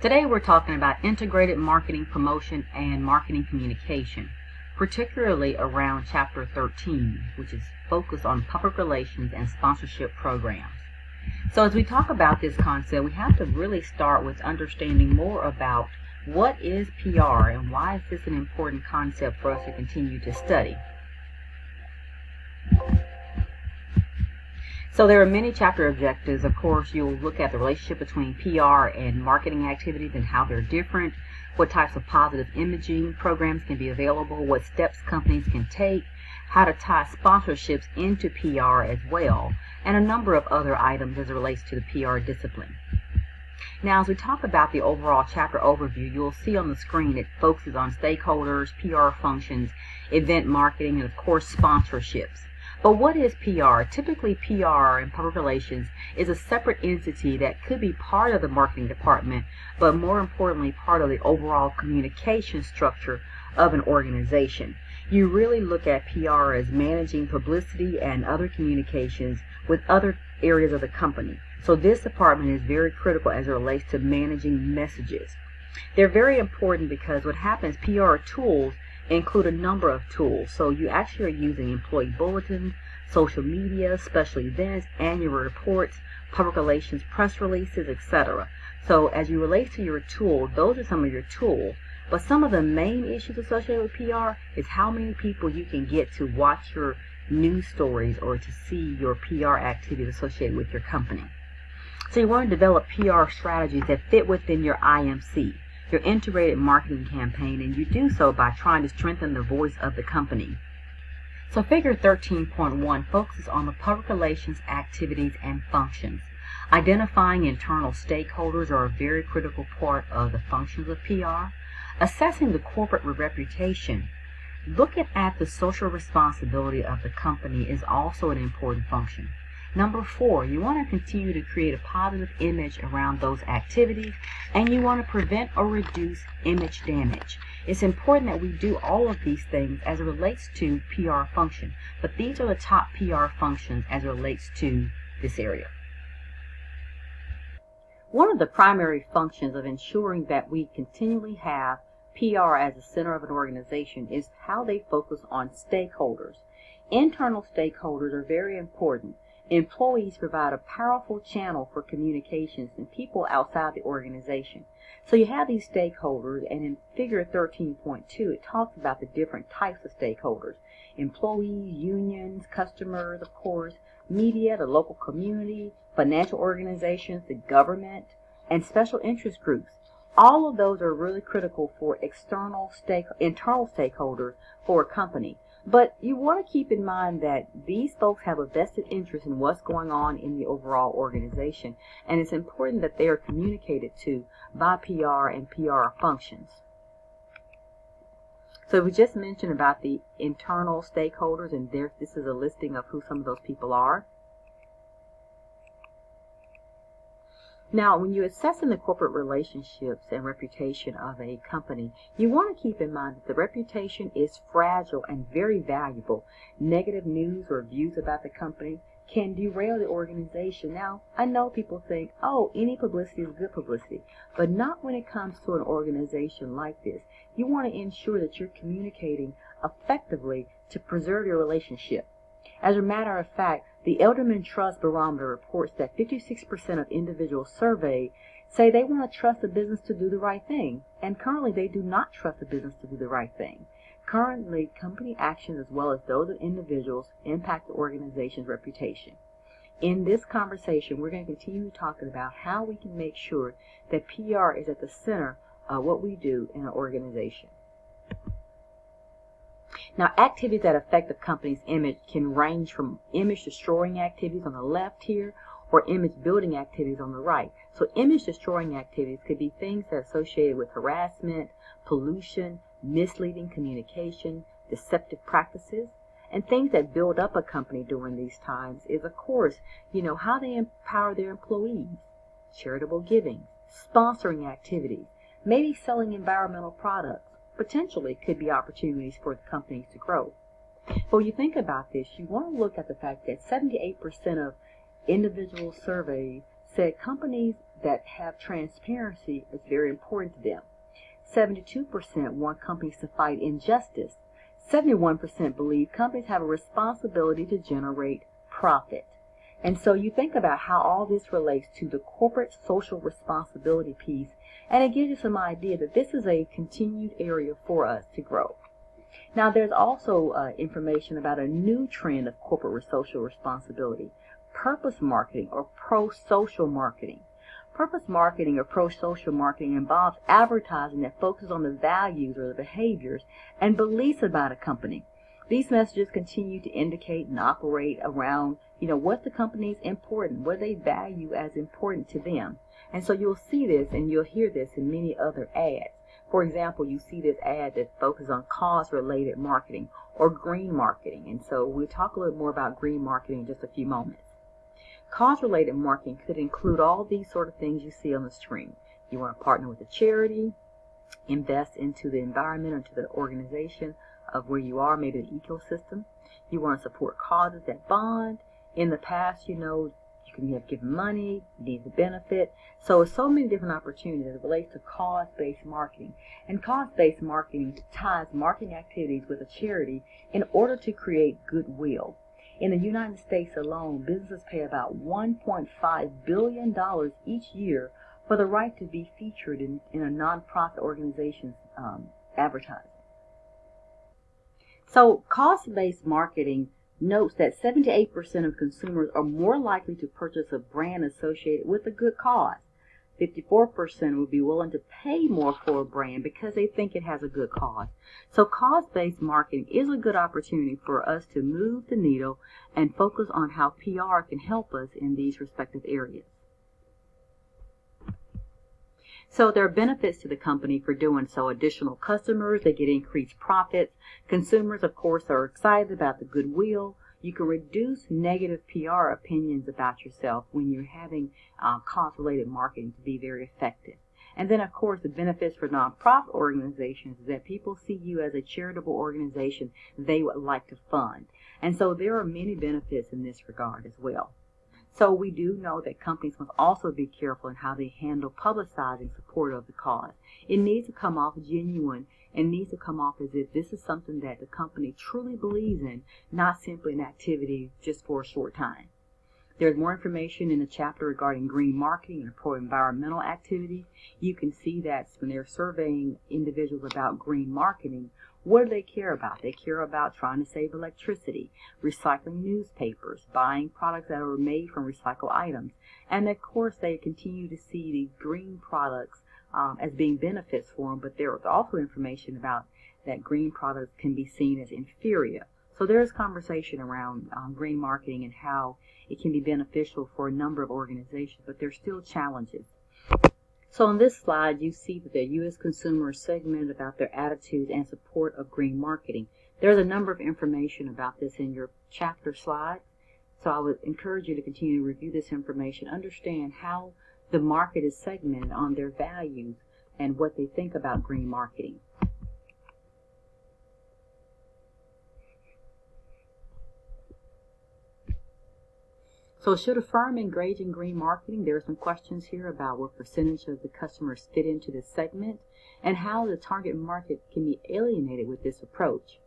Today we're talking about integrated marketing promotion and marketing communication, particularly around Chapter 13, which is focused on public relations and sponsorship programs. So as we talk about this concept, we have to really start with understanding more about what is PR and why is this an important concept for us to continue to study. So there are many chapter objectives. Of course, you'll look at the relationship between PR and marketing activities and how they're different, what types of positive imaging programs can be available, what steps companies can take, how to tie sponsorships into PR as well, and a number of other items as it relates to the PR discipline. Now, as we talk about the overall chapter overview, you'll see on the screen it focuses on stakeholders, PR functions, event marketing, and of course sponsorships. But what is PR? Typically, PR and public relations is a separate entity that could be part of the marketing department, but more importantly, part of the overall communication structure of an organization. You really look at PR as managing publicity and other communications with other areas of the company. So this department is very critical as it relates to managing messages. They're very important because what happens, PR tools include a number of tools. So you actually are using employee bulletins, social media, special events, annual reports, public relations press releases, etc. So as you relate to your tool, those are some of your tools. But some of the main issues associated with PR is how many people you can get to watch your news stories or to see your PR activities associated with your company. So you want to develop PR strategies that fit within your IMC, your integrated marketing campaign, and you do so by trying to strengthen the voice of the company. So figure 13.1 focuses on the public relations activities and functions. Identifying internal stakeholders are a very critical part of the functions of PR. Assessing the corporate reputation. Looking at the social responsibility of the company is also an important function. Number 4, you want to continue to create a positive image around those activities, and you want to prevent or reduce image damage. It's important that we do all of these things as it relates to PR function, but these are the top PR functions as it relates to this area. One of the primary functions of ensuring that we continually have PR as the center of an organization is how they focus on stakeholders. Internal stakeholders are very important. Employees provide a powerful channel for communications and people outside the organization. So you have these stakeholders, and in figure 13.2 it talks about the different types of stakeholders. Employees, unions, customers, of course, media, the local community, financial organizations, the government, and special interest groups. All of those are really critical for internal stakeholders for a company. But you want to keep in mind that these folks have a vested interest in what's going on in the overall organization, and it's important that they are communicated to by PR and PR functions. So we just mentioned about the internal stakeholders, and this is a listing of who some of those people are. Now, when you're assessing the corporate relationships and reputation of a company, you want to keep in mind that the reputation is fragile and very valuable. Negative news or views about the company can derail the organization. Now, I know people think, oh, any publicity is good publicity, but not when it comes to an organization like this. You want to ensure that you're communicating effectively to preserve your relationship. As a matter of fact, the Elderman Trust Barometer reports that 56% of individuals surveyed say they want to trust the business to do the right thing, and currently they do not trust the business to do the right thing. Currently, company actions as well as those of individuals impact the organization's reputation. In this conversation, we're going to continue talking about how we can make sure that PR is at the center of what we do in an organization. Now, activities that affect the company's image can range from image-destroying activities on the left here or image-building activities on the right. So image-destroying activities could be things that are associated with harassment, pollution, misleading communication, deceptive practices, and things that build up a company during these times is, of course, how they empower their employees, charitable giving, sponsoring activities, maybe selling environmental products. Potentially could be opportunities for the companies to grow. But when you think about this, you want to look at the fact that 78% of individuals surveyed said companies that have transparency is very important to them. 72% want companies to fight injustice. 71% believe companies have a responsibility to generate profit. And so you think about how all this relates to the corporate social responsibility piece, and it gives you some idea that this is a continued area for us to grow. Now, there's also information about a new trend of corporate social responsibility, purpose marketing or pro-social marketing. Purpose marketing or pro-social marketing involves advertising that focuses on the values or the behaviors and beliefs about a company. These messages continue to indicate and operate around, what the company is important, what they value as important to them. And so you'll see this and you'll hear this in many other ads. For example, you see this ad that focuses on cause-related marketing or green marketing. And so we'll talk a little more about green marketing in just a few moments. Cause-related marketing could include all these sort of things you see on the screen. You want to partner with a charity, invest into the environment, into the organization of where you are, maybe the ecosystem. You want to support causes that bond. In the past, you can have given money, need the benefit. So it's so many different opportunities as it relates to cause-based marketing. And cause-based marketing ties marketing activities with a charity in order to create goodwill. In the United States alone, businesses pay about $1.5 billion each year for the right to be featured in a nonprofit organization's advertising. So cost-based marketing notes that 78% of consumers are more likely to purchase a brand associated with a good cause. 54% would be willing to pay more for a brand because they think it has a good cause. So cause-based marketing is a good opportunity for us to move the needle and focus on how PR can help us in these respective areas. So there are benefits to the company for doing so. Additional customers, they get increased profits. Consumers, of course, are excited about the goodwill. You can reduce negative PR opinions about yourself when you're having cause-related marketing to be very effective. And then, of course, the benefits for nonprofit organizations is that people see you as a charitable organization they would like to fund. And so there are many benefits in this regard as well. So we do know that companies must also be careful in how they handle publicizing support of the cause. It needs to come off genuine and needs to come off as if this is something that the company truly believes in, not simply an activity just for a short time. There's more information in the chapter regarding green marketing and pro-environmental activity. You can see that when they're surveying individuals about green marketing, what do they care about? They care about trying to save electricity, recycling newspapers, buying products that are made from recycled items. And of course, they continue to see these green products as being benefits for them, but there is also information about that green products can be seen as inferior. So there's conversation around green marketing and how it can be beneficial for a number of organizations, but there's still challenges. So on this slide, you see that the U.S. consumers segmented about their attitudes and support of green marketing. There's a number of information about this in your chapter slide. So I would encourage you to continue to review this information, understand how the market is segmented on their values and what they think about green marketing. So should a firm engage in green marketing? There are some questions here about what percentage of the customers fit into this segment and how the target market can be alienated with this approach.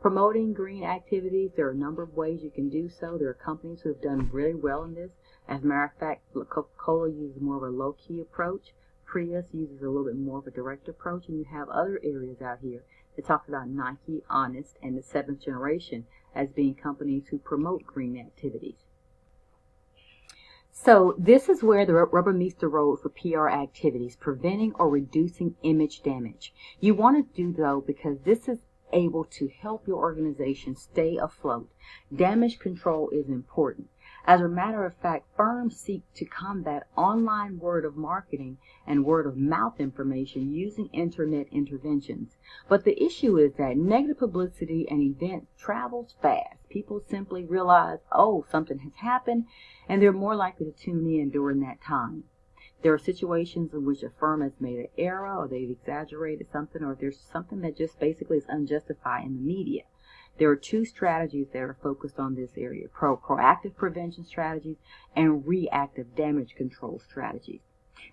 Promoting green activities, there are a number of ways you can do so. There are companies who have done really well in this. As a matter of fact, Coca-Cola uses more of a low-key approach. Prius uses a little bit more of a direct approach. And you have other areas out here that talk about Nike, Honest, and the Seventh Generation as being companies who promote green activities. So this is where the rubber meets the road for PR activities, preventing or reducing image damage. You want to do though because this is able to help your organization stay afloat. Damage control is important. As a matter of fact, firms seek to combat online word of marketing and word of mouth information using internet interventions. But the issue is that negative publicity and events travels fast. People simply realize, oh, something has happened, and they're more likely to tune in during that time. There are situations in which a firm has made an error or they've exaggerated something or there's something that just basically is unjustified in the media. There are two strategies that are focused on this area: proactive prevention strategies and reactive damage control strategies.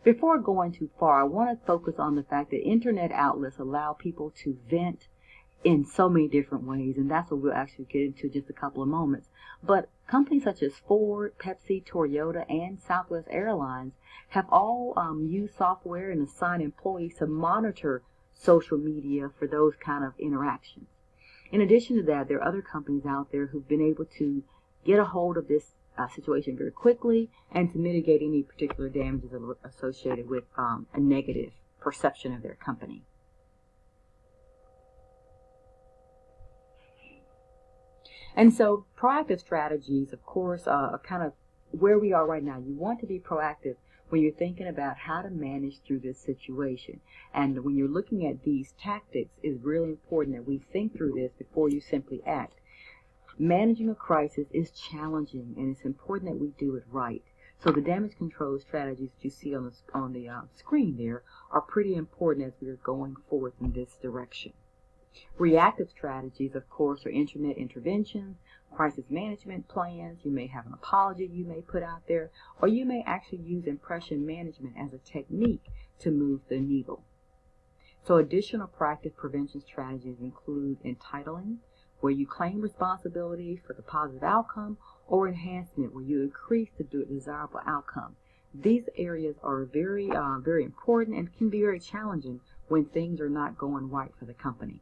Before going too far, I want to focus on the fact that internet outlets allow people to vent in so many different ways, and that's what we'll actually get into in just a couple of moments. But companies such as Ford, Pepsi, Toyota, and Southwest Airlines have all used software and assigned employees to monitor social media for those kind of interactions. In addition to that, there are other companies out there who've been able to get a hold of this situation very quickly and to mitigate any particular damages associated with a negative perception of their company. And so proactive strategies, of course, are kind of where we are right now. You want to be proactive when you're thinking about how to manage through this situation. And when you're looking at these tactics, it's really important that we think through this before you simply act. Managing a crisis is challenging, and it's important that we do it right. So the damage control strategies that you see on the screen there are pretty important as we're going forward in this direction. Reactive strategies, of course, are internet interventions, crisis management plans. You may have an apology you may put out there, or you may actually use impression management as a technique to move the needle. So additional proactive prevention strategies include entitling, where you claim responsibility for the positive outcome, or enhancement, where you increase the desirable outcome. These areas are very important and can be very challenging when things are not going right for the company.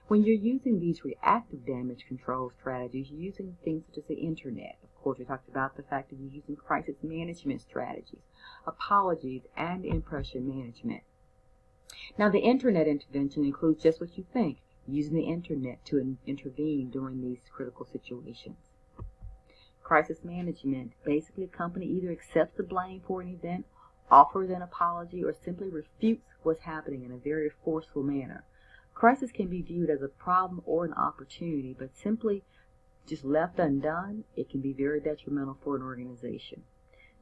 When you're using these reactive damage control strategies, you're using things such as the internet. Of course, we talked about the fact that you're using crisis management strategies, apologies, and impression management. Now, the internet intervention includes just what you think, using the internet to intervene during these critical situations. Crisis management, basically a company either accepts the blame for an event, offers an apology, or simply refutes what's happening in a very forceful manner. Crisis can be viewed as a problem or an opportunity, but simply just left undone, it can be very detrimental for an organization.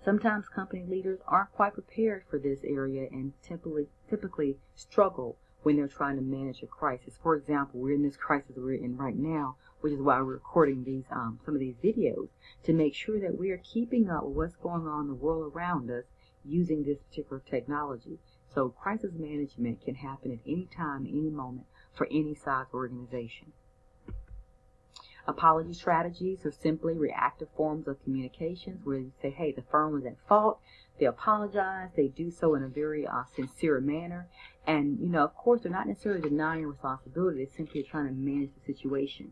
Sometimes company leaders aren't quite prepared for this area and typically struggle when they're trying to manage a crisis. For example, we're in this crisis we're in right now, which is why we're recording these some of these videos, to make sure that we are keeping up with what's going on in the world around us using this particular technology. So crisis management can happen at any time, any moment, for any size organization. Apology strategies are simply reactive forms of communications where you say, hey, the firm was at fault, they apologize, they do so in a very sincere manner, and, of course, they're not necessarily denying responsibility, they're simply trying to manage the situation.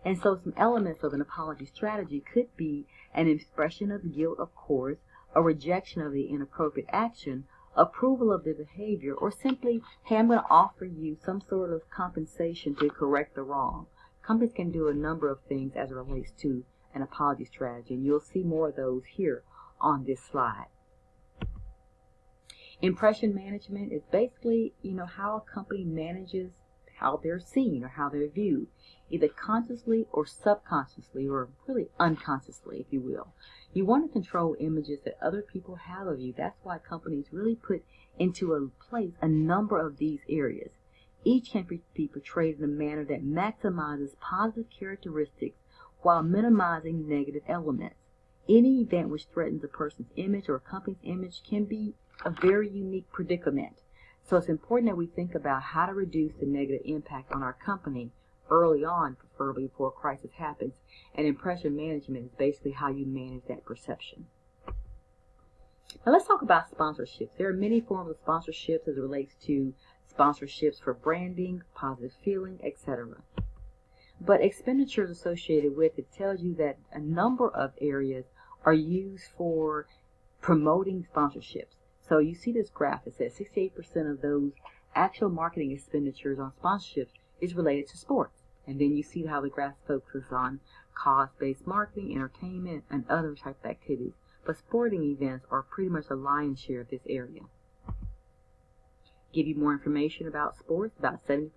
And so some elements of an apology strategy could be an expression of guilt, of course, a rejection of the inappropriate action, approval of the behavior, or simply, hey, I'm going to offer you some sort of compensation to correct the wrong. Companies can do a number of things as it relates to an apology strategy, and you'll see more of those here on this slide. Impression management is basically, how a company manages how they're seen or how they're viewed, either consciously or subconsciously, or really unconsciously, if you will. You want to control images that other people have of you. That's why companies really put into place a number of these areas. Each can be portrayed in a manner that maximizes positive characteristics while minimizing negative elements. Any event which threatens a person's image or a company's image can be a very unique predicament. So it's important that we think about how to reduce the negative impact on our company early on, preferably before a crisis happens. And impression management is basically how you manage that perception. Now let's talk about sponsorships. There are many forms of sponsorships as it relates to sponsorships for branding, positive feeling, etc. But expenditures associated with it tells you that a number of areas are used for promoting sponsorships. So you see this graph that says 68% of those actual marketing expenditures on sponsorships is related to sports. And then you see how the graph focuses on cause-based marketing, entertainment, and other type of activities. But sporting events are pretty much the lion's share of this area. Give you more information about sports. About 70%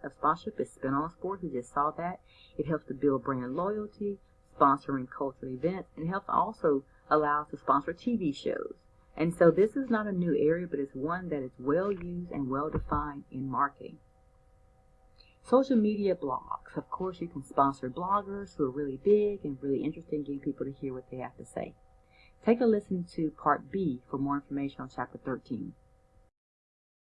of sponsorship is spent on sports. We just saw that. It helps to build brand loyalty, sponsoring cultural events, and it helps also allow us to sponsor TV shows. And so this is not a new area, but it's one that is well used and well defined in marketing. Social media blogs. Of course, you can sponsor bloggers who are really big and really interested in getting people to hear what they have to say. Take a listen to Part B for more information on Chapter 13.